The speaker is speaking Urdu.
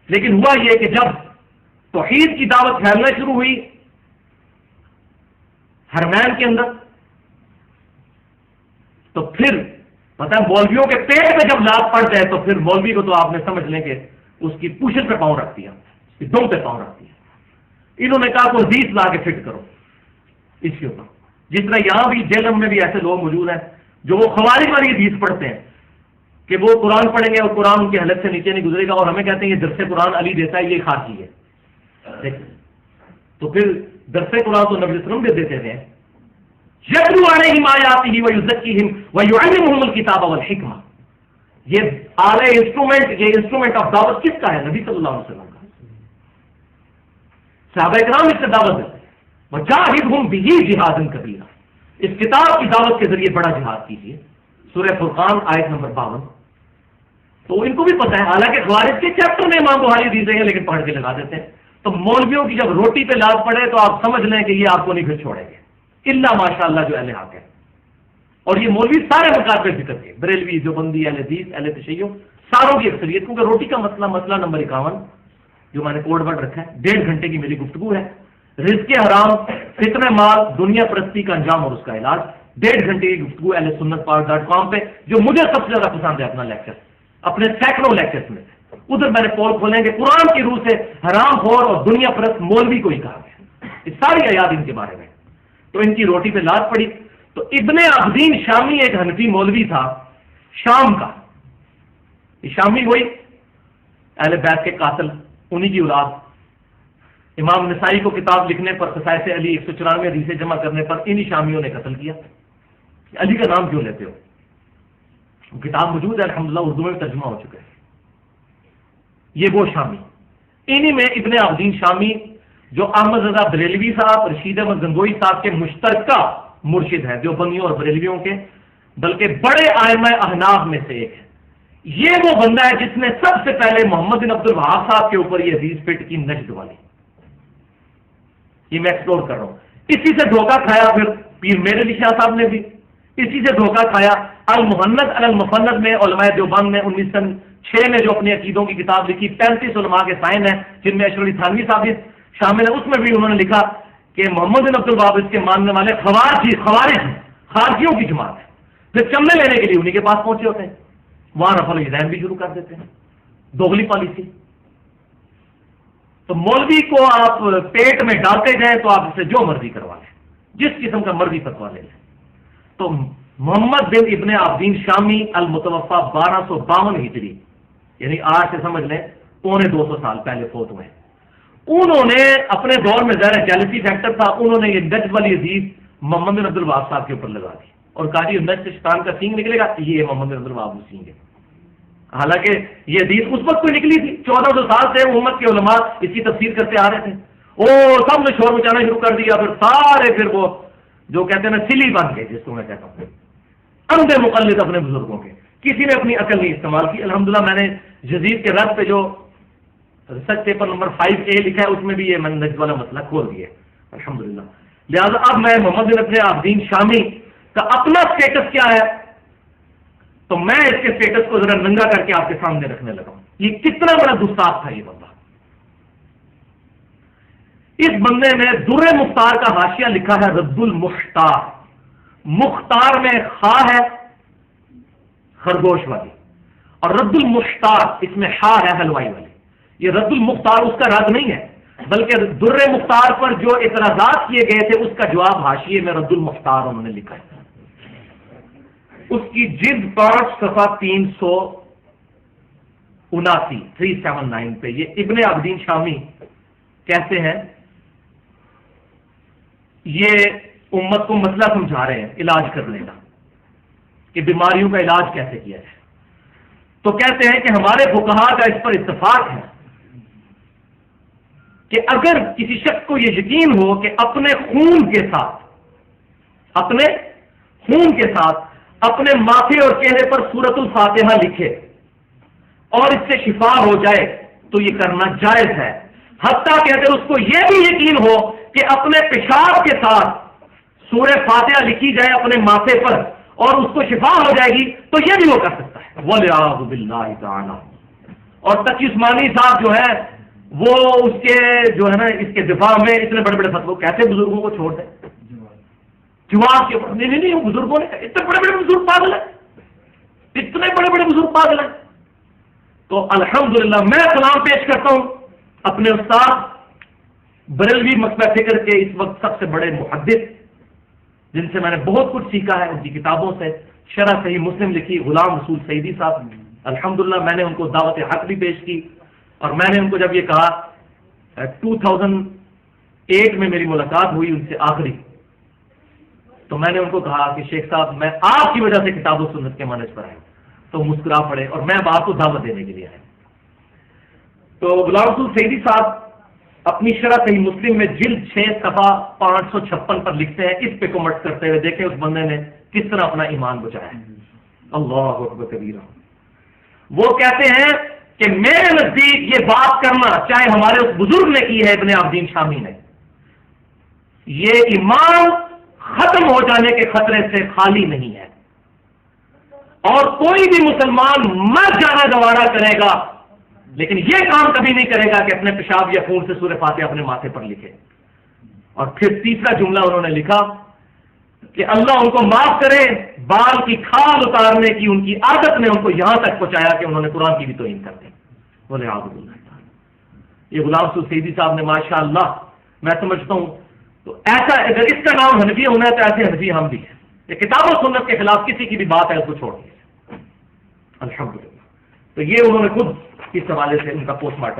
لیکن ہوا یہ کہ جب توحید کی دعوت پھیلنا شروع ہوئی حرمین کے اندر، تو پھر پتہ ہے مولویوں کے پیٹ پہ جب لات پڑ جائے تو پھر مولوی کو تو آپ نے سمجھ لیں کہ اس کی پوشت پہ پاؤں رکھ دیا، اس کی دم پہ پاؤں رکھ دیا۔ انہوں نے کہا کوئی حدیث لا کے فٹ کرو اس کے اوپر، جس طرح یہاں بھی جیلم میں بھی ایسے لوگ موجود ہیں جو وہ خوارج والی حدیث پڑھتے ہیں کہ وہ قرآن پڑھیں گے اور قرآن ان کی حلق سے نیچے نہیں گزرے گا، اور ہمیں کہتے ہیں یہ درس قرآن علی دیتا ہے، یہ خارجی ہے۔ تو پھر درس قرآن تو نبی صلی اللہ علیہ وسلم بھی دیتے تھے، یتلو علیہم آیاتہ ویزکیہم ویعلمہم الکتاب والحکمہ۔ یہ آلہ انسٹرومنٹ، یہ انسٹرومنٹ آف دعوت کس کا ہے؟ نبی صلی اللہ علیہ وسلم کا۔ صحابہ کرام اس سے دعوت دیتے ہیں، وجاہدہم بہ جہادا کبیرا، اس کتاب کی دعوت کے ذریعے بڑا جہاد کیجیے۔ سورہ فرقان آیت نمبر 52۔ تو ان کو بھی پتہ ہے، حالانکہ خوارج کے چیپٹر میں امام بخاری حدیثیں ہیں لیکن پڑھ کے لگا دیتے ہیں۔ تو مولویوں کی جب روٹی پہ لات پڑے تو آپ سمجھ لیں کہ یہ آپ کو نہیں پھر چھوڑیں گے، الا ماشاء اللہ جو اہل حق ہے۔ اور یہ مولوی سارے مقام پہ ذکر کے، بریلوی، دیوبندی، اہل حدیث، اہل تشیع، ساروں کی اکثریت، کیونکہ روٹی کا مسئلہ نمبر 51 جو میں نے کوڈ ورڈ رکھا ہے، 1.5 گھنٹے کی میری گفتگو ہے، رزق حرام، فتنہ مال، دنیا پرستی کا انجام اور اس کا علاج، 1.5 گھنٹے کی گفتگو اہل سنت پاک.com پہ، جو مجھے سب سے زیادہ پسند ہے اپنا لیکچر، اپنے سینکڑوں لیکچرز میں سے۔ ادھر میں نے پول کھولیں کہ قرآن کی روح سے حرام خور اور دنیا پرست مولوی کو ہی کہا گیا، یہ ساری آیات ان کے بارے میں۔ تو ان کی روٹی پہ لات پڑی۔ تو ابن عابدین شامی ایک حنفی مولوی تھا شام کا، یہ شامی ہوئی اہل بیت کے قاتل، انہی کی اولاد۔ امام نسائی کو کتاب لکھنے پر، خصائص علی 194 حدیثیں جمع کرنے پر انہی شامیوں نے قتل کیا۔ علی کا نام کیوں لیتے ہو؟ وہ کتاب موجود ہے الحمدللہ، اردو میں ترجمہ ہو چکا ہے۔ یہ وہ شامی، انہی میں ابن عابدین شامی جو احمد رضا بریلوی صاحب، رشید احمد گنگوئی صاحب کے مشترکہ مرشد ہیں، دیوبندیوں اور بریلویوں کے، بلکہ بڑے ائمہ احناف میں سے ایک ہے۔ یہ وہ بندہ ہے جس نے سب سے پہلے محمد بن عبد الوہاب صاحب کے اوپر یہ حدیث فٹ کی، نجد والی۔ یہ میں ایکسپلور کر رہا ہوں۔ اسی سے دھوکہ کھایا پھر پیر میرے علی شاہ صاحب نے بھی، اسی سے دھوکہ کھایا۔ المحند علی المفند میں علماء دیوبند نے 1906 میں جو اپنی عقیدوں کی کتاب لکھی، 35 علماء کے سائن ہیں جن میں اشرف علی تھانوی صاحب شامل ہیں، اس میں بھی انہوں نے لکھا کہ محمد بن عبد الوہاب اس کے ماننے والے خوارج ہیں، خارجیوں کی جماعت ہے۔ پھر چمنے لینے کے لیے انہی کے پاس پہنچے ہوتے ہیں، وہاں رفع الیدین بھی شروع کر دیتے ہیں، دوغلی پالیسی۔ تو مولوی کو آپ پیٹ میں ڈالتے جائیں تو آپ اسے جو مرضی کروا لیں، جس قسم کا مرضی فتوا لے لیں۔ تو محمد بن ابن عابدین شامی المتوفا 1252 ہجری، یعنی آج سے سمجھ لیں 250 سال پہلے فوت ہوئے ہیں۔ انہوں نے اپنے دور میں ظاہر جیلسی فیکٹر تھا، انہوں نے یہ نجد والی حدیث محمد بن عبد الوہاب صاحب کے اوپر لگا دی اور کہا جی نجد سے شیطان کا سینگ نکلے گا، یہ محمد بن عبد الوہاب وہ سینگ ہے۔ حالانکہ یہ حدیث اس وقت کوئی نکلی تھی، 1400 سال سے امت کے علماء اس کی تفسیر کرتے آ رہے تھے، سب نے شور مچانا شروع کر دیا، پھر سارے پھر وہ جو کہتے ہیں نا سلی بن گئے، جس کو میں کہتا ہوں اندھے مقلد اپنے بزرگوں کے، کسی نے اپنی عقل نہیں استعمال کی۔ الحمدللہ میں نے یزید کے رد پہ جو ریسرچ پیپر نمبر 5A لکھا ہے اس میں بھی یہ میں نے نجد والا مسئلہ کھول دیا ہے الحمدللہ۔ لہٰذا اب میں محمد بن ابن عابدین شامی کا اپنا سٹیٹس کیا ہے تو میں اس کے سٹیٹس کو ذرا ننگا کر کے آپ کے سامنے رکھنے لگا ہوں۔ یہ کتنا بڑا گستاخ تھا یہ بندہ۔ اس بندے نے در مختار کا حاشیہ لکھا ہے رد المختار، مختار میں خا ہے خرگوش والی، اور رد المختار اس میں ہا ہے حلوائی والی۔ یہ رد المختار اس کا رد نہیں ہے، بلکہ در مختار پر جو اعتراضات کیے گئے تھے اس کا جواب حاشیے میں رد المختار انہوں نے لکھا ہے۔ اس کی جلد 5 صفحہ 379 پہ یہ ابن عابدین شامی کہتے ہیں، یہ امت کو مسئلہ سمجھا رہے ہیں علاج کرنے کا کہ بیماریوں کا علاج کیسے کیا جائے۔ تو کہتے ہیں کہ ہمارے فقہا کا اس پر اتفاق ہے کہ اگر کسی شخص کو یہ یقین ہو کہ اپنے خون کے ساتھ اپنے ماتھے اور چہرے پر سورۃ الفاتحہ لکھے اور اس سے شفا ہو جائے تو یہ کرنا جائز ہے، حتیٰ کہ اگر اس کو یہ بھی یقین ہو کہ اپنے پیشاب کے ساتھ سورہ فاتحہ لکھی جائے اپنے ماتھے پر اور اس کو شفا ہو جائے گی تو یہ بھی وہ کر سکتا ہے، وَلِعَاذُ بِاللَّهِ تَعَالَى۔ اور تقی عثمانی صاحب جو ہے وہ اس کے جو ہے نا اس کے دفاع میں اتنے بڑے بڑے فتوے، کیسے بزرگوں کو چھوڑ دیں جواب کے اوپر؟ نہیں بزرگوں نے اتنے بڑے بڑے بزرگ پاگل ہیں، اتنے بڑے بڑے بزرگ پاگل ہیں۔ تو الحمدللہ میں سلام پیش کرتا ہوں اپنے استاد بریلوی مکتبہ فکر کے اس وقت سب سے بڑے محدث، جن سے میں نے بہت کچھ سیکھا ہے، ان کی کتابوں سے شرح صحیح مسلم لکھی غلام رسول سعیدی صاحب، الحمدللہ میں نے ان کو دعوت حق بھی پیش کی، اور میں نے ان کو جب یہ کہا 2008 میں میری ملاقات ہوئی ان سے آخری، تو میں نے ان کو کہا کہ شیخ صاحب میں آپ کی وجہ سے کتاب و سنت کے منہج پر آیا، تو مسکرا پڑے اور میں اب آپ کو دعوت دینے کے لیے آیا۔ تو غلام رسول سعیدی صاحب اپنی شرح صحیح مسلم میں جلد 6 صفحہ 556 پر لکھتے ہیں، اس پہ کمنٹ کرتے ہوئے دیکھیں اس بندے نے کس طرح اپنا ایمان بچایا ہے۔ اللہ اکبر کبیرہ۔ وہ کہتے ہیں کہ میرے نزدیک یہ بات کرنا، چاہے ہمارے اس بزرگ نے کی ہے ابن عابدین شامی نے، یہ ایمان ختم ہو جانے کے خطرے سے خالی نہیں ہے، اور کوئی بھی مسلمان مر جانا گوارا کرے گا، لیکن یہ کام کبھی نہیں کرے گا کہ اپنے پیشاب یا خون سے سورہ فاتحہ اپنے ماتھے پر لکھے۔ اور پھر تیسرا جملہ انہوں نے لکھا کہ اللہ ان کو معاف کرے، بال کی کھال اتارنے کی ان کی عادت نے ان کو یہاں تک پہنچایا کہ انہوں نے قرآن کی بھی توہین کر دی۔ بولے عبد اللہ تعالی، یہ غلام رسول سعیدی صاحب نے ماشاءاللہ میں سمجھتا ہوں تو ایسا، اگر اس کا نام حنفی ہونا ہے تو ایسے حنفی ہم بھی ہیں، یہ کتاب و سنت کے خلاف کسی کی بھی بات ہے اس کو چھوڑ دیا الحمدللہ۔ تو یہ انہوں نے خود اس حوالے سے ان کا پوسٹ مارٹم